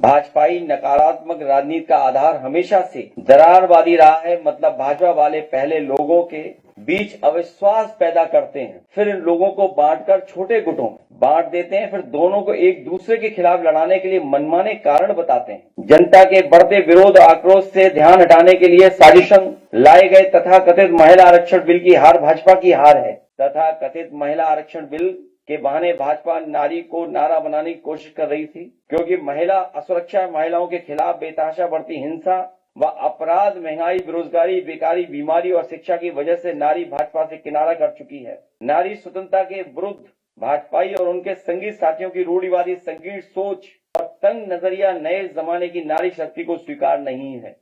भाजपाई नकारात्मक राजनीति का आधार हमेशा से दरारवादी रहा है। मतलब भाजपा वाले पहले लोगों के बीच अविश्वास पैदा करते हैं, फिर इन लोगों को बांटकर छोटे गुटों में बांट देते हैं, फिर दोनों को एक दूसरे के खिलाफ लड़ाने के लिए मनमाने कारण बताते हैं। जनता के बढ़ते विरोध आक्रोश से ध्यान हटाने के लिए साजिशन लाए गए तथाकथित महिला आरक्षण बिल की हार भाजपा की हार है। तथाकथित महिला आरक्षण बिल के बहाने भाजपा नारी को नारा बनाने की कोशिश कर रही थी, क्योंकि महिला असुरक्षा, महिलाओं के खिलाफ बेतहाशा बढ़ती हिंसा व अपराध, महंगाई, बेरोजगारी, बेकारी, बीमारी और शिक्षा की वजह से नारी भाजपा से किनारा कर चुकी है। नारी स्वतंत्रता के विरुद्ध भाजपाई और उनके संगी साथियों की रूढ़िवादी संकीर्ण सोच और तंग नजरिया नए जमाने की नारी शक्ति को स्वीकार नहीं है।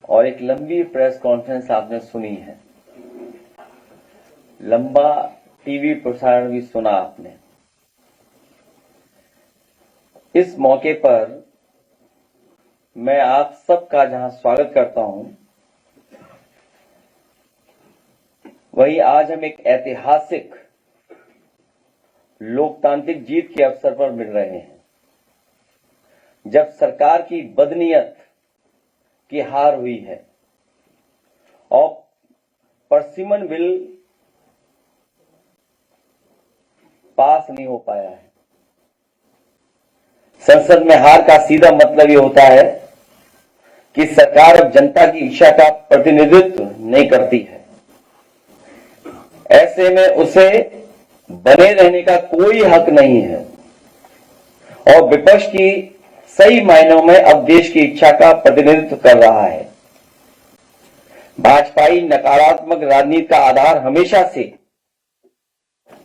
और एक लंबी प्रेस कॉन्फ्रेंस आपने सुनी है, लंबा टीवी प्रसारण भी सुना आपने। इस मौके पर मैं आप सबका जहां स्वागत करता हूं, वहीं आज हम एक ऐतिहासिक लोकतांत्रिक जीत के अवसर पर मिल रहे हैं, जब सरकार की बदनीयत की हार हुई है और परसिमन बिल पास नहीं हो पाया है। संसद में हार का सीधा मतलब ये होता है कि सरकार अब जनता की इच्छा का प्रतिनिधित्व नहीं करती है। ऐसे में उसे बने रहने का कोई हक नहीं है और विपक्ष की सही मायनों में अब देश की इच्छा का प्रतिनिधित्व कर रहा है। भाजपाई नकारात्मक राजनीति का आधार हमेशा से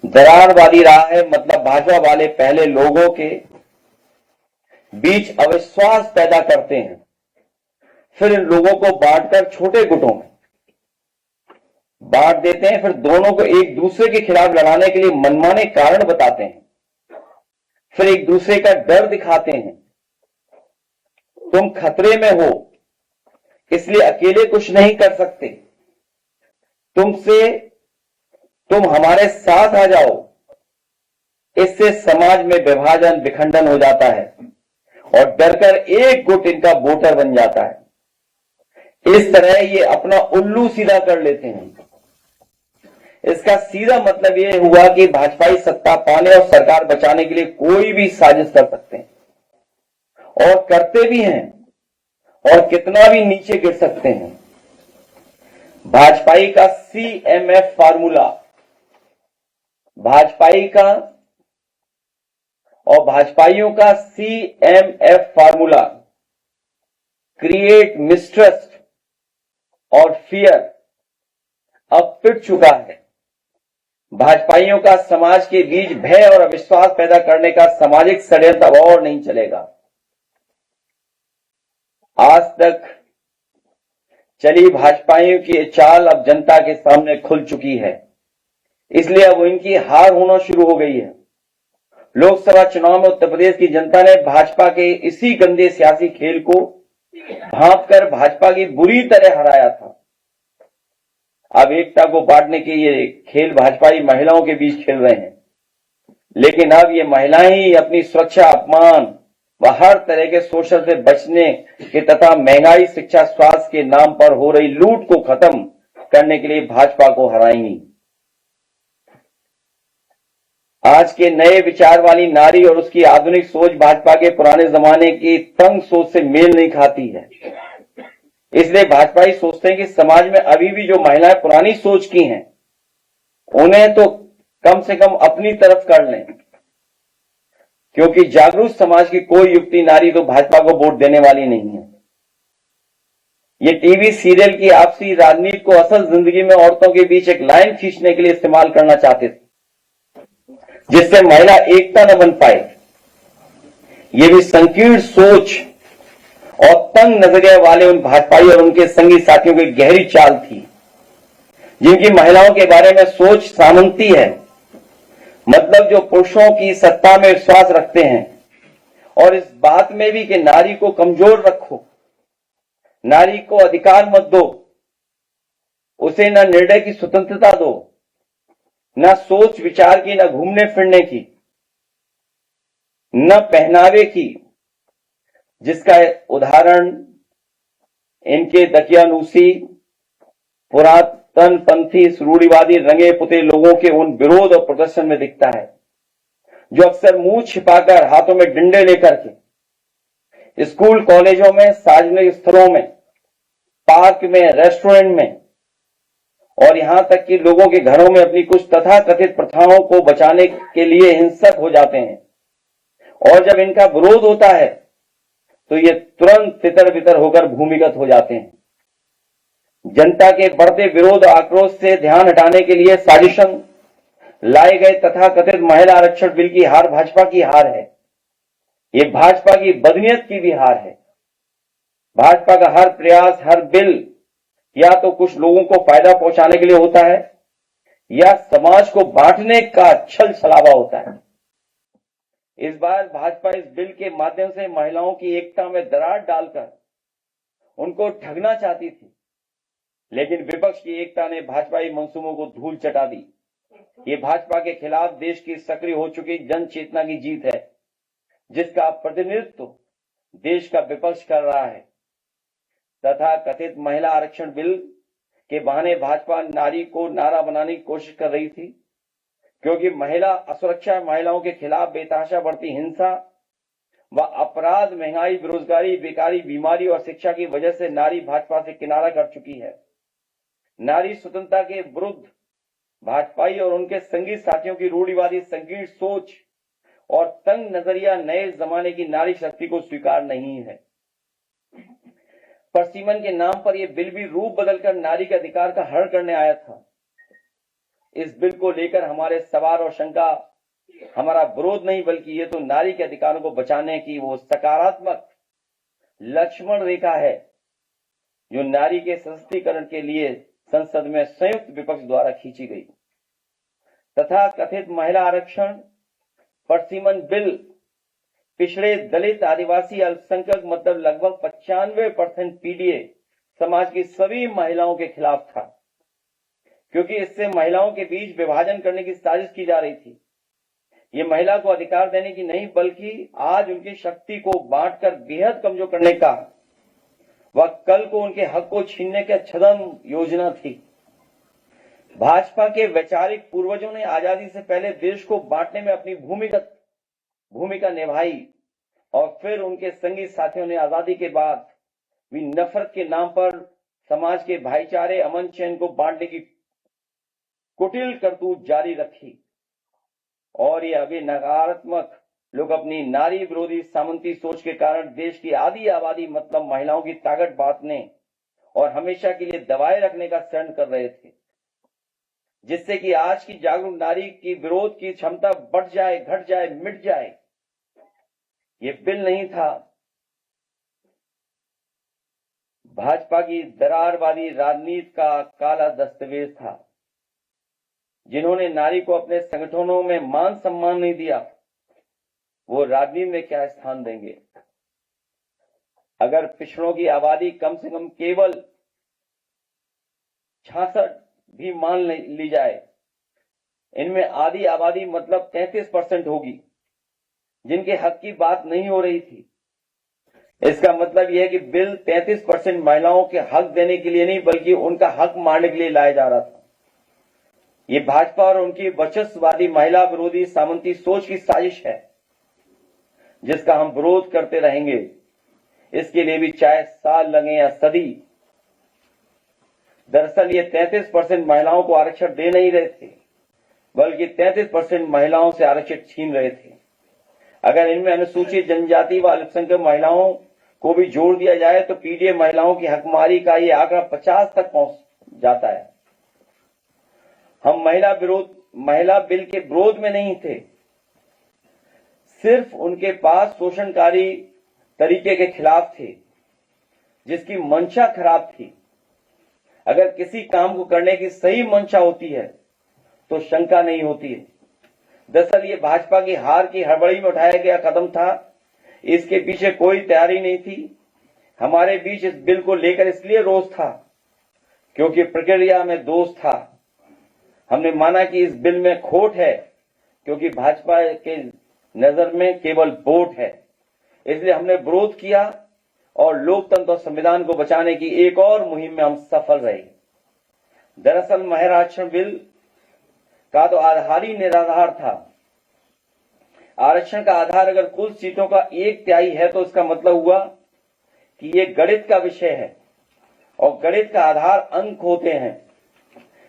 दरारवादी रहा है। मतलब भाजपा वाले पहले लोगों के बीच अविश्वास पैदा करते हैं, फिर इन लोगों को बांटकर छोटे गुटों में बांट देते हैं, फिर दोनों को एक दूसरे के खिलाफ लड़ाने के लिए मनमाने कारण बताते हैं, फिर एक दूसरे का डर दिखाते हैं। तुम खतरे में हो, इसलिए अकेले कुछ नहीं कर सकते, तुम हमारे साथ आ जाओ। इससे समाज में विभाजन, विखंडन हो जाता है और डरकर एक गुट इनका वोटर बन जाता है। इस तरह ये अपना उल्लू सीधा कर लेते हैं। इसका सीधा मतलब यह हुआ कि भाजपाई सत्ता पाने और सरकार बचाने के लिए कोई भी साजिश कर सकते हैं और करते भी हैं, और कितना भी नीचे गिर सकते हैं। भाजपाई का CMF फार्मूला, भाजपाइयों का CMF फार्मूला, क्रिएट मिसट्रस्ट और फियर, अब पिट चुका है। भाजपाइयों का समाज के बीच भय और अविश्वास पैदा करने का सामाजिक षड्यंत्र अब और नहीं चलेगा। आज तक चली भाजपाइयों की चाल अब जनता के सामने खुल चुकी है, इसलिए अब इनकी हार होना शुरू हो गई है। लोकसभा चुनाव में उत्तर प्रदेश की जनता ने भाजपा के इसी गंदे सियासी खेल को भांपकर भाजपा की बुरी तरह हराया था। अब एकता को बांटने के ये खेल भाजपाई महिलाओं के बीच खेल रहे हैं, लेकिन अब ये महिलाएं ही अपनी सुरक्षा, अपमान व हर तरह के शोषण से बचने के तथा महंगाई, शिक्षा, स्वास्थ्य के नाम पर हो रही लूट को खत्म करने के लिए भाजपा को हराएंगी। आज के नए विचार वाली नारी और उसकी आधुनिक सोच भाजपा के पुराने जमाने की तंग सोच से मेल नहीं खाती है। इसलिए भाजपाई सोचते हैं कि समाज में अभी भी जो महिलाएं पुरानी सोच की हैं, उन्हें तो कम से कम अपनी तरफ कर लें, क्योंकि जागरूक समाज की कोई युक्ति नारी तो भाजपा को वोट देने वाली नहीं है। ये टीवी सीरियल की आपसी राजनीति को असल जिंदगी में औरतों के बीच एक लाइन खींचने के लिए इस्तेमाल करना चाहते थे, जिससे महिला एकता न बन पाए। ये भी संकीर्ण सोच और तंग नजरिया वाले उन भाजपाई और उनके संगी साथियों की गहरी चाल थी, जिनकी महिलाओं के बारे में सोच सामंती है। मतलब जो पुरुषों की सत्ता में विश्वास रखते हैं और इस बात में भी कि नारी को कमजोर रखो, नारी को अधिकार मत दो, उसे न निर्णय की स्वतंत्रता दो, न सोच विचार की, न घूमने फिरने की, न पहनावे की, जिसका उदाहरण इनके दकियानूसी पुरातनपंथी रूढ़िवादी रंगे पुते लोगों के उन विरोध और प्रदर्शन में दिखता है, जो अक्सर मुंह छिपाकर हाथों में डंडे लेकर के स्कूल कॉलेजों में, सार्वजनिक स्थलों में, पार्क में, रेस्टोरेंट में और यहां तक कि लोगों के घरों में अपनी कुछ तथाकथित प्रथाओं को बचाने के लिए हिंसक हो जाते हैं। और जब इनका विरोध होता है तो ये तुरंत तितर बितर होकर भूमिगत हो जाते हैं। जनता के बढ़ते विरोध आक्रोश से ध्यान हटाने के लिए साजिशन लाए गए तथाकथित महिला आरक्षण बिल की हार भाजपा की हार है। ये भाजपा की बदनीयत की भी हार है। भाजपा का हर प्रयास, हर बिल या तो कुछ लोगों को फायदा पहुंचाने के लिए होता है या समाज को बांटने का छल छलावा होता है। इस बार भाजपा इस बिल के माध्यम से महिलाओं की एकता में दरार डालकर उनको ठगना चाहती थी, लेकिन विपक्ष की एकता ने भाजपाई मंसूबों को धूल चटा दी। ये भाजपा के खिलाफ देश की सक्रिय हो चुकी जन चेतना की जीत है, जिसका प्रतिनिधित्व देश का विपक्ष कर रहा है। तथा कथित महिला आरक्षण बिल के बहाने भाजपा नारी को नारा बनाने की कोशिश कर रही थी, क्योंकि महिला असुरक्षा, महिलाओं के खिलाफ बेतहाशा बढ़ती हिंसा व अपराध, महंगाई, बेरोजगारी, बेकारी, बीमारी और शिक्षा की वजह से नारी भाजपा से किनारा कर चुकी है। नारी स्वतंत्रता के विरुद्ध भाजपाई और उनके संगी साथियों की रूढ़िवादी संकीर्ण सोच और तंग नजरिया नए जमाने की नारी शक्ति को स्वीकार नहीं है। परसीमन के नाम पर यह बिल भी रूप बदलकर नारी के अधिकार का हरण करने आया था। इस बिल को लेकर हमारे सवाल और शंका हमारा विरोध नहीं, बल्कि ये तो नारी के अधिकारों को बचाने की वो सकारात्मक लक्ष्मण रेखा है जो नारी के सशक्तिकरण के लिए संसद में संयुक्त विपक्ष द्वारा खींची गई। तथा कथित महिला आरक्षण परसीमन बिल पिछड़े, दलित, आदिवासी, अल्पसंख्यक मतलब लगभग 95% पीडीए समाज की सभी महिलाओं के खिलाफ था, क्योंकि इससे महिलाओं के बीच विभाजन करने की साजिश की जा रही थी। ये महिला को अधिकार देने की नहीं, बल्कि आज उनकी शक्ति को बांटकर बेहद कमजोर करने का व कल को उनके हक को छीनने की छद्म योजना थी। भाजपा के वैचारिक पूर्वजों ने आजादी से पहले देश को बांटने में अपनी भूमिका निभाई और फिर उनके संगी साथियों ने आजादी के बाद भी नफरत के नाम पर समाज के भाईचारे, अमन चैन को बांटने की कुटिल करतूत जारी रखी। और ये अभी नकारात्मक लोग अपनी नारी विरोधी सामंती सोच के कारण देश की आधी आबादी मतलब महिलाओं की ताकत बांटने और हमेशा के लिए दबाए रखने का षड्यंत्र कर रहे थे, जिससे कि आज की जागरूक नारी की विरोध की क्षमता बढ़ जाए, घट जाए, मिट जाए। ये बिल नहीं था, भाजपा की दरारवादी राजनीति का काला दस्तावेज था। जिन्होंने नारी को अपने संगठनों में मान सम्मान नहीं दिया, वो राजनीति में क्या स्थान देंगे। अगर पिछड़ों की आबादी कम से कम केवल 66 भी मान ली जाए, इनमें आधी आबादी मतलब 33% होगी जिनके हक की बात नहीं हो रही थी। इसका मतलब यह है कि बिल 33% महिलाओं के हक देने के लिए नहीं, बल्कि उनका हक मारने के लिए लाया जा रहा था। ये भाजपा और उनकी वर्चस्ववादी महिला विरोधी सामंती सोच की साजिश है, जिसका हम विरोध करते रहेंगे। इसके लिए भी चाहे साल लगे या सदी। दरअसल ये 33% महिलाओं को आरक्षण दे नहीं रहे थे, बल्कि 33% महिलाओं से आरक्षण छीन रहे थे। अगर इनमें अनुसूचित जनजाति व अल्पसंख्यक महिलाओं को भी जोड़ दिया जाए तो पीडीए महिलाओं की हकमारी का ये आंकड़ा 50 तक पहुंच जाता है। हम महिला बिल के विरोध में नहीं थे, सिर्फ उनके पास शोषणकारी तरीके के खिलाफ थे, जिसकी मंशा खराब थी। अगर किसी काम को करने की सही मंशा होती है तो शंका नहीं होती है। दरअसल ये भाजपा की हार की हड़बड़ी में उठाया गया कदम था, इसके पीछे कोई तैयारी नहीं थी। हमारे बीच इस बिल को लेकर इसलिए रोष था क्योंकि प्रक्रिया में दोष था। हमने माना कि इस बिल में खोट है, क्योंकि भाजपा के नजर में केवल वोट है। इसलिए हमने विरोध किया और लोकतंत्र और संविधान को बचाने की एक और मुहिम में हम सफल रहे। दरअसल महिला आरक्षण बिल का तो आधार ही निराधार था। आरक्षण का आधार अगर कुल सीटों का 1/3 है तो इसका मतलब हुआ कि ये गणित का विषय है और गणित का आधार अंक होते हैं,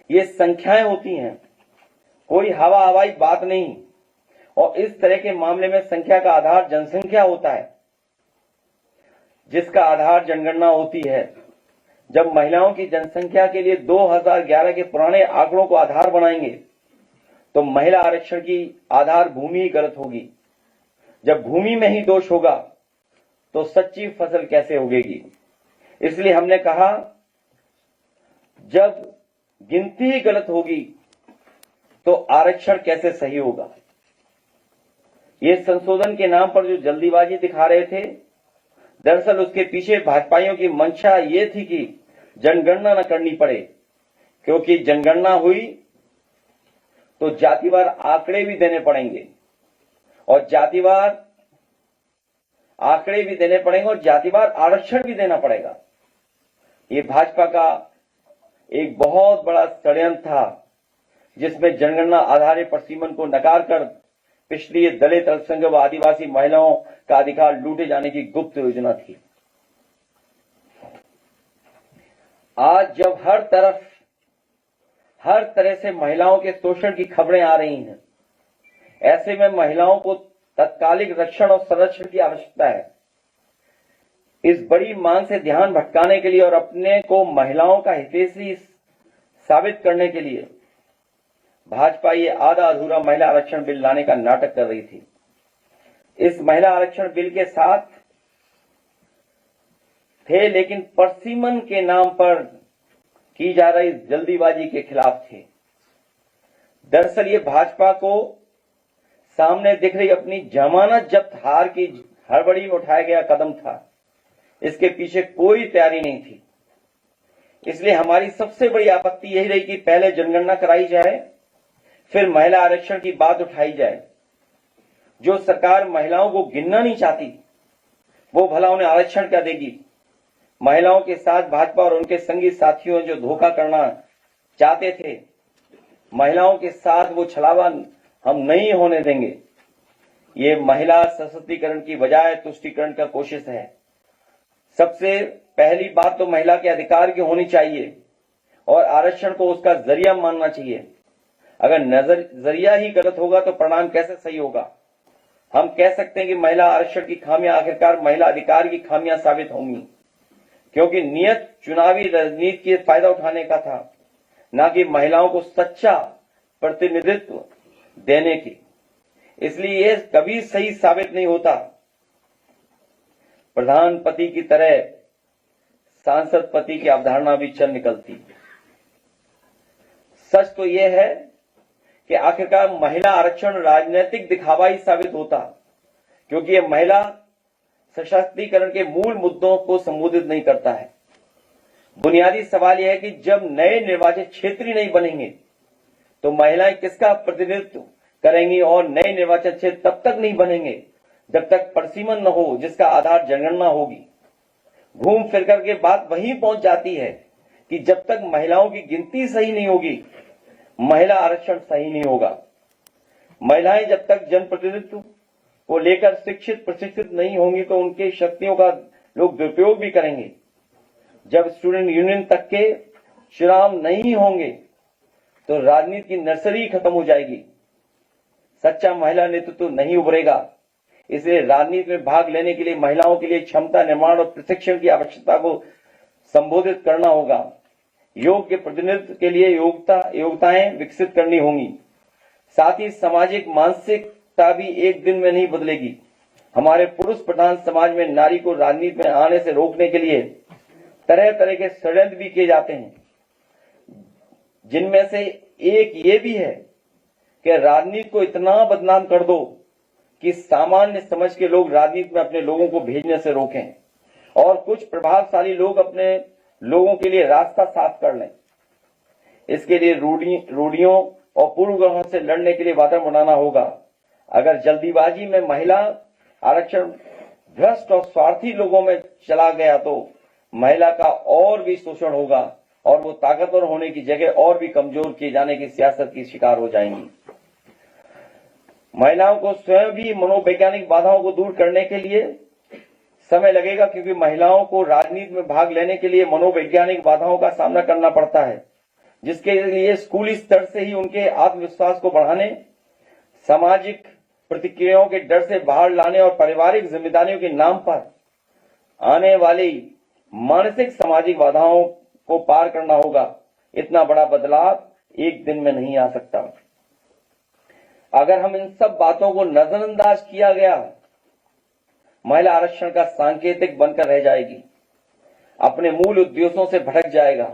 ये संख्याएं होती हैं, कोई हवा हवाई बात नहीं। और इस तरह के मामले में संख्या का आधार जनसंख्या होता है, जिसका आधार जनगणना होती है। जब महिलाओं की जनसंख्या के लिए 2011 के पुराने आंकड़ों को आधार बनाएंगे तो महिला आरक्षण की आधार भूमि ही गलत होगी। जब भूमि में ही दोष होगा तो सच्ची फसल कैसे उगेगी। इसलिए हमने कहा जब गिनती ही गलत होगी तो आरक्षण कैसे सही होगा। ये संशोधन के नाम पर जो जल्दीबाजी दिखा रहे थे, दरअसल उसके पीछे भाजपाइयों की मंशा ये थी कि जनगणना न करनी पड़े, क्योंकि जनगणना हुई तो जातिवार आंकड़े भी देने पड़ेंगे और जातिवार आंकड़े भी देने पड़ेंगे और जातिवार आरक्षण भी देना पड़ेगा। ये भाजपा का एक बहुत बड़ा षड्यंत्र था, जिसमें जनगणना आधारित प्रसीमन को नकार कर पिछड़ी दलित, अल्पसंख्यक व आदिवासी महिलाओं का अधिकार लूटे जाने की गुप्त योजना थी। आज जब हर तरह से महिलाओं के शोषण की खबरें आ रही हैं, ऐसे में महिलाओं को तत्कालिक रक्षण और संरक्षण की आवश्यकता है। इस बड़ी मांग से ध्यान भटकाने के लिए और अपने को महिलाओं का हितैषी साबित करने के लिए भाजपा ये आधा अधूरा महिला आरक्षण बिल लाने का नाटक कर रही थी। इस महिला आरक्षण बिल के साथ थे, लेकिन परसीमन के नाम पर की जा रही जल्दीबाजी के खिलाफ थे। दरअसल ये भाजपा को सामने दिख रही अपनी जमानत जब्त हार की हड़बड़ी में उठाया गया कदम था। इसके पीछे कोई तैयारी नहीं थी। इसलिए हमारी सबसे बड़ी आपत्ति यही रही कि पहले जनगणना कराई जाए, फिर महिला आरक्षण की बात उठाई जाए। जो सरकार महिलाओं को गिनना नहीं चाहती, वो भला उन्हें आरक्षण क्या देगी। महिलाओं के साथ भाजपा और उनके संगी साथियों जो धोखा करना चाहते थे, महिलाओं के साथ वो छलावा हम नहीं होने देंगे। ये महिला सशक्तिकरण की बजाय तुष्टीकरण का कोशिश है। सबसे पहली बात तो महिला के अधिकार की होनी चाहिए और आरक्षण को उसका जरिया मानना चाहिए। अगर नजरिया ही गलत होगा तो परिणाम कैसे सही होगा। हम कह सकते हैं कि महिला आरक्षण की खामियां आखिरकार महिला अधिकार की खामियां साबित होंगी, क्योंकि नियत चुनावी राजनीति के फायदा उठाने का था, न कि महिलाओं को सच्चा प्रतिनिधित्व देने की। इसलिए यह कभी सही साबित नहीं होता। प्रधान पति की तरह सांसद पति की अवधारणा भी चल निकलती। सच तो यह है कि आखिरकार महिला आरक्षण राजनीतिक दिखावा ही साबित होता, क्योंकि यह महिला सशक्तिकरण के मूल मुद्दों को संबोधित नहीं करता है। बुनियादी सवाल यह है कि जब नए निर्वाचित क्षेत्र ही नहीं बनेंगे तो महिलाएं किसका प्रतिनिधित्व करेंगी, और नए निर्वाचित क्षेत्र तब तक नहीं बनेंगे जब तक परसीमन न हो जिसका आधार जनगणना होगी। घूम फिर करके बात वहीं पहुंच जाती है कि जब तक महिलाओं की गिनती सही नहीं होगी, महिला आरक्षण सही नहीं होगा। महिलाएं जब तक जनप्रतिनिधित्व को लेकर शिक्षित प्रशिक्षित नहीं होंगी तो उनकी शक्तियों का लोग दुरुपयोग भी करेंगे। जब स्टूडेंट यूनियन तक के चुनाव नहीं होंगे तो राजनीति की नर्सरी खत्म हो जाएगी। सच्चा महिला नेतृत्व नहीं उभरेगा। इसलिए राजनीति में भाग लेने के लिए महिलाओं के लिए क्षमता निर्माण और प्रशिक्षण की आवश्यकता को संबोधित करना होगा। योग्य प्रतिनिधित्व के लिए योग्यताएं विकसित करनी होंगी। साथ ही सामाजिक मानसिकता भी एक दिन में नहीं बदलेगी। हमारे पुरुष प्रधान समाज में नारी को राजनीति में आने से रोकने के लिए तरह तरह के षड्यंत्र भी किए जाते हैं, जिनमें से एक ये भी है कि राजनीति को इतना बदनाम कर दो कि सामान्य समझ के लोग राजनीति में अपने लोगों को भेजने से रोकें और कुछ प्रभावशाली लोग अपने लोगों के लिए रास्ता साफ कर लें। इसके लिए रूढ़ियों और पूर्वग्रहों से लड़ने के लिए वातावरण बनाना होगा। अगर जल्दीबाजी में महिला आरक्षण भ्रष्ट और स्वार्थी लोगों में चला गया तो महिला का और भी शोषण होगा और वो ताकतवर होने की जगह और भी कमजोर किए जाने की सियासत की शिकार हो जाएंगी। महिलाओं को स्वयं भी मनोवैज्ञानिक बाधाओं को दूर करने के लिए समय लगेगा, क्योंकि महिलाओं को राजनीति में भाग लेने के लिए मनोवैज्ञानिक बाधाओं का सामना करना पड़ता है, जिसके लिए स्कूली स्तर से ही उनके आत्मविश्वास को बढ़ाने, सामाजिक प्रतिक्रियाओं के डर से बाहर लाने और पारिवारिक जिम्मेदारियों के नाम पर आने वाली मानसिक सामाजिक बाधाओं को पार करना होगा। इतना बड़ा बदलाव एक दिन में नहीं आ सकता। अगर हम इन सब बातों को नजरअंदाज किया गया, महिला आरक्षण का सांकेतिक बनकर रह जाएगी, अपने मूल उद्देश्यों से भटक जाएगा।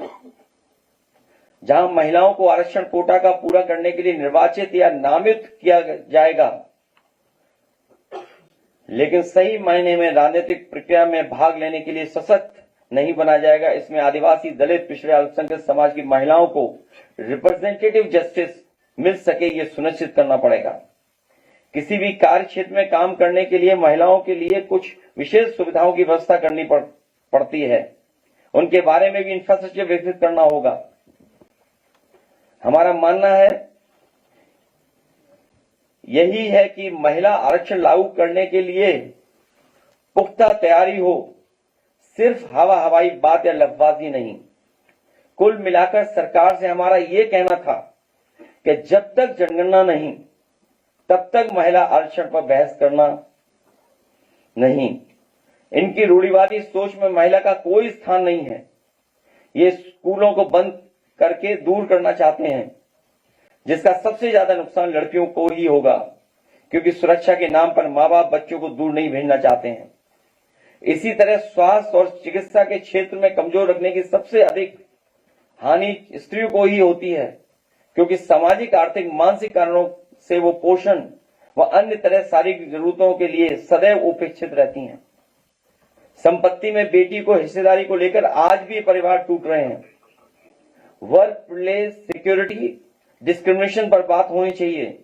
जहां महिलाओं को आरक्षण कोटा का पूरा करने के लिए निर्वाचित या नामित किया जाएगा, लेकिन सही मायने में राजनीतिक प्रक्रिया में भाग लेने के लिए सशक्त नहीं बना जाएगा, इसमें आदिवासी, दलित, पिछड़े, अल्पसंख्यक समाज की महिलाओं को रिप्रेजेंटेटिव जस्टिस मिल सके, ये सुनिश्चित करना पड़ेगा। किसी भी कार्य क्षेत्र में काम करने के लिए महिलाओं के लिए कुछ विशेष सुविधाओं की व्यवस्था करनी पड़ती है। उनके बारे में भी इंफ्रास्ट्रक्चर विकसित करना होगा। हमारा मानना है यही है कि महिला आरक्षण लागू करने के लिए पुख्ता तैयारी हो, सिर्फ हवाई बात या लफ्जबाजी नहीं। कुल मिलाकर सरकार से हमारा ये कहना था कि जब तक जनगणना नहीं, तब तक महिला आरक्षण पर बहस करना नहीं। इनकी रूढ़िवादी सोच में महिला का कोई स्थान नहीं है। ये स्कूलों को बंद करके दूर करना चाहते हैं, जिसका सबसे ज्यादा नुकसान लड़कियों को ही होगा, क्योंकि सुरक्षा के नाम पर मां बाप बच्चों को दूर नहीं भेजना चाहते हैं। इसी तरह स्वास्थ्य और चिकित्सा के क्षेत्र में कमजोर रखने की सबसे अधिक हानि स्त्रियों को ही होती है, क्योंकि सामाजिक, आर्थिक, मानसिक कारणों से वो पोषण व अन्य तरह शारीरिक जरूरतों के लिए सदैव उपेक्षित रहती हैं। संपत्ति में बेटी को हिस्सेदारी को लेकर आज भी परिवार टूट रहे हैं। वर्क प्लेस सिक्योरिटी डिस्क्रिमिनेशन पर बात होनी चाहिए।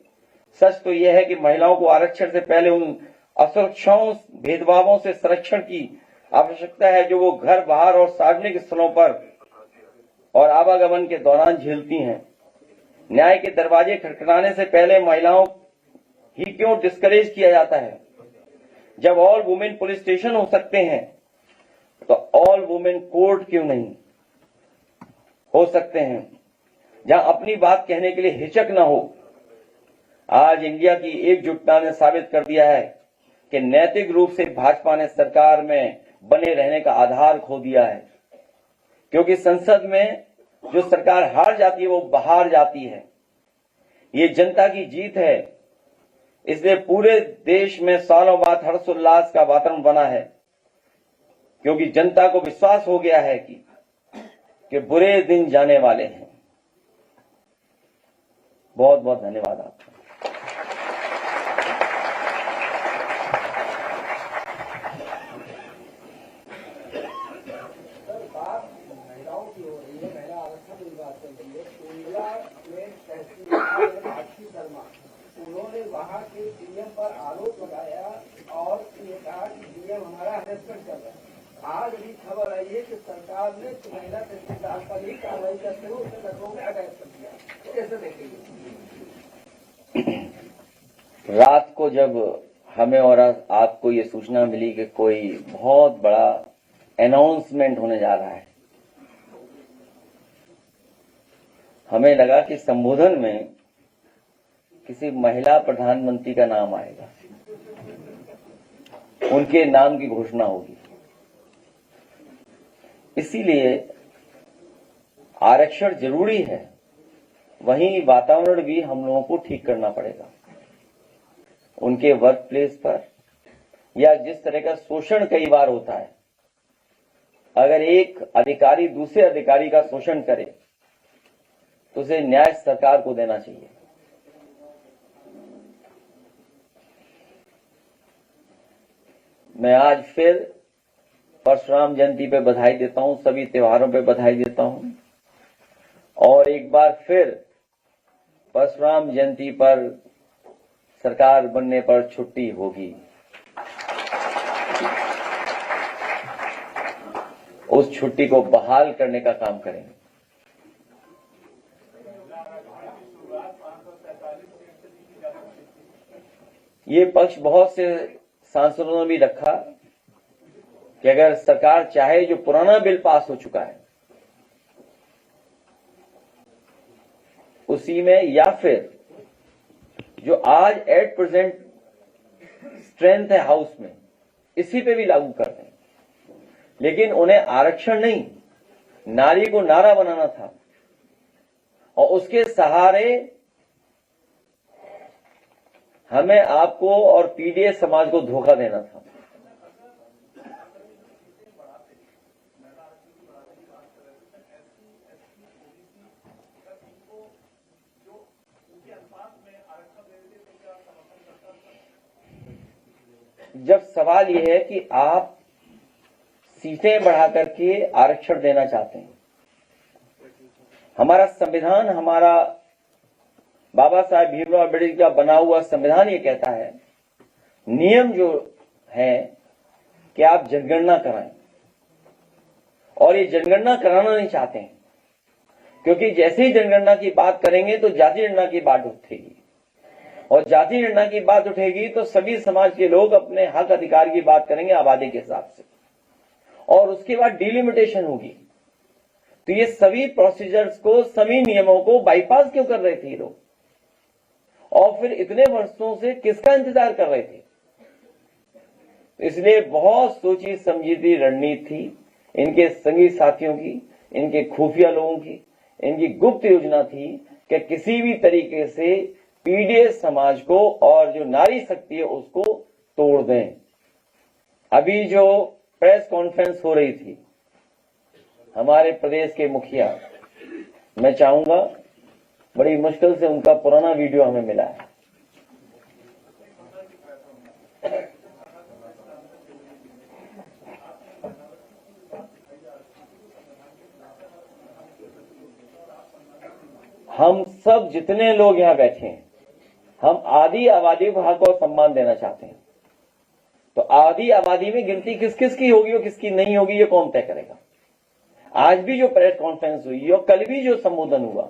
सच तो यह है कि महिलाओं को आरक्षण से पहले उन असुरक्षाओं, भेदभावों से संरक्षण की आवश्यकता है जो वो घर, बाहर और सार्वजनिक स्थलों पर और आवागमन के दौरान झेलती हैं। न्याय के दरवाजे खटखटाने से पहले महिलाओं ही क्यों डिस्करेज किया जाता है? जब ऑल वुमेन पुलिस स्टेशन हो सकते हैं, तो ऑल वुमेन कोर्ट क्यों नहीं हो सकते हैं, जहां अपनी बात कहने के लिए हिचक न हो। आज इंडिया की एकजुटता ने साबित कर दिया है कि नैतिक रूप से भाजपा ने सरकार में बने रहने का आधार खो दिया है, क्योंकि संसद में जो सरकार हार जाती है वो बाहर जाती है। ये जनता की जीत है, इसलिए पूरे देश में सालों बाद हर्षोल्लास का वातावरण बना है, क्योंकि जनता को विश्वास हो गया है कि बुरे दिन जाने वाले हैं। बहुत बहुत धन्यवाद आपका। उन्होंने वहाँ के डीएम पर आरोप लगाया और ये कहा कि डीएम हमारा हरेसमेंट कर रहा है। आज भी खबर आई है कि सरकार ने महिला तहसीलदार पर ही कार्रवाई करते हुए उसे लखनऊ में अरेस्ट कर दिया। कैसे देखेंगे? रात को जब हमें और आपको ये सूचना मिली कि कोई बहुत बड़ा अनाउंसमेंट होने जा रहा है, हमें लगा कि संबोधन में किसी महिला प्रधानमंत्री का नाम आएगा, उनके नाम की घोषणा होगी। इसीलिए आरक्षण जरूरी है, वहीं वातावरण भी हम लोगों को ठीक करना पड़ेगा। उनके वर्क प्लेस पर या जिस तरह का शोषण कई बार होता है, अगर एक अधिकारी दूसरे अधिकारी का शोषण करे तो उसे न्याय सरकार को देना चाहिए। मैं आज फिर परशुराम जयंती पे बधाई देता हूं, सभी त्योहारों पे बधाई देता हूं, और एक बार फिर परशुराम जयंती पर सरकार बनने पर छुट्टी होगी। उस छुट्टी को बहाल करने का काम करेंगे। ये पक्ष बहुत से सांसदों ने भी रखा कि अगर सरकार चाहे जो पुराना बिल पास हो चुका है उसी में, या फिर जो आज एट प्रेजेंट स्ट्रेंथ है हाउस में, इसी पे भी लागू कर दें। लेकिन उन्हें आरक्षण नहीं, नारी को नारा बनाना था और उसके सहारे हमें आपको और पीडीएस समाज को धोखा देना था। जब सवाल यह है कि आप सीटें बढ़ा करके आरक्षण देना चाहते हैं, हमारा संविधान, हमारा बाबा साहेब भीमराव अम्बेडकर का बना हुआ संविधान ये कहता है, नियम जो है कि आप जनगणना कराएं, और ये जनगणना कराना नहीं चाहते हैं क्योंकि जैसे ही जनगणना की बात करेंगे तो जाति जनगणना की बात उठेगी, और जाति जनगणना की बात उठेगी तो सभी समाज के लोग अपने हक अधिकार की बात करेंगे आबादी के हिसाब से, और उसके बाद डिलिमिटेशन होगी। तो ये सभी प्रोसीजर्स को, सभी नियमों को बाईपास क्यों कर रहे थे ये लोग, और फिर इतने वर्षों से किसका इंतजार कर रहे थे? इसलिए बहुत सोची समझी रणनीति थी इनके संगी साथियों की, इनके खुफिया लोगों की, इनकी गुप्त योजना थी कि किसी भी तरीके से पीडीएस समाज को और जो नारी शक्ति है उसको तोड़ दें। अभी जो प्रेस कॉन्फ्रेंस हो रही थी हमारे प्रदेश के मुखिया, मैं चाहूंगा, बड़ी मुश्किल से उनका पुराना वीडियो हमें मिला है। हम सब जितने लोग यहां बैठे हैं, हम आदि आबादी को हक और सम्मान देना चाहते हैं। तो आदि आबादी में गिनती किस किस की होगी और किसकी नहीं होगी, ये कौन तय करेगा? आज भी जो प्रेस कॉन्फ्रेंस हुई और कल भी जो संबोधन हुआ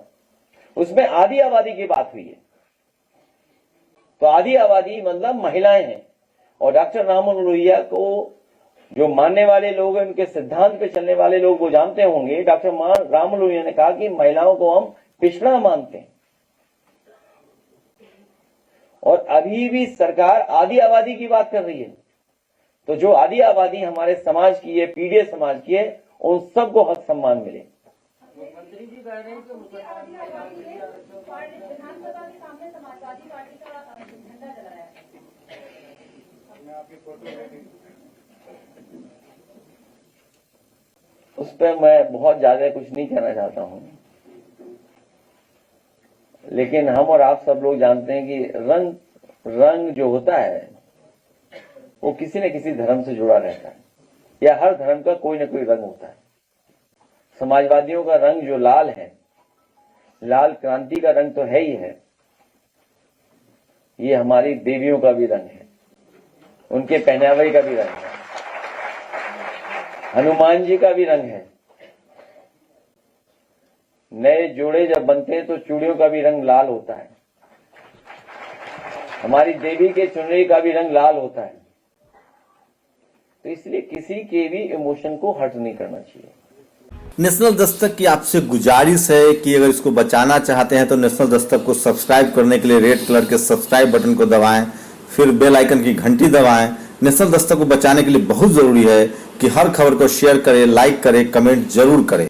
उसमें आदि आबादी की बात हुई है। तो आदि आबादी मतलब महिलाएं हैं, और डॉक्टर राममनोहर लोहिया को जो मानने वाले लोग हैं, उनके सिद्धांत पे चलने वाले लोग वो जानते होंगे, डॉक्टर राममनोहर लोहिया ने कहा कि महिलाओं को हम पिछड़ा मानते हैं, और अभी भी सरकार आदि आबादी की बात कर रही है। तो जो आदि आबादी हमारे समाज की है, पीडीएस समाज की है, उन सबको हक सम्मान मिले। मंत्री जी कह रहे हैं कि विधानसभा के सामने समाजवादी पार्टी का झंडा जलाया है। उस पर मैं बहुत ज्यादा कुछ नहीं कहना चाहता हूं, लेकिन हम और आप सब लोग जानते हैं कि रंग जो होता है वो किसी न किसी धर्म से जुड़ा रहता है, या हर धर्म का कोई न कोई रंग होता है। समाजवादियों का रंग जो लाल है, लाल क्रांति का रंग तो है ही है, ये हमारी देवियों का भी रंग है, उनके पहनावे का भी रंग है, हनुमान जी का भी रंग है। नए जोड़े जब बनते हैं तो चूड़ियों का भी रंग लाल होता है, हमारी देवी के चुनरी का भी रंग लाल होता है। तो इसलिए किसी के भी इमोशन को हर्ट नहीं करना चाहिए। नेशनल दस्तक की आपसे गुजारिश है कि अगर इसको बचाना चाहते हैं तो नेशनल दस्तक को सब्सक्राइब करने के लिए रेड कलर के सब्सक्राइब बटन को दबाएं, फिर बेल आइकन की घंटी दबाएं। नेशनल दस्तक को बचाने के लिए बहुत जरूरी है कि हर खबर को शेयर करें, लाइक करें, कमेंट जरूर करें।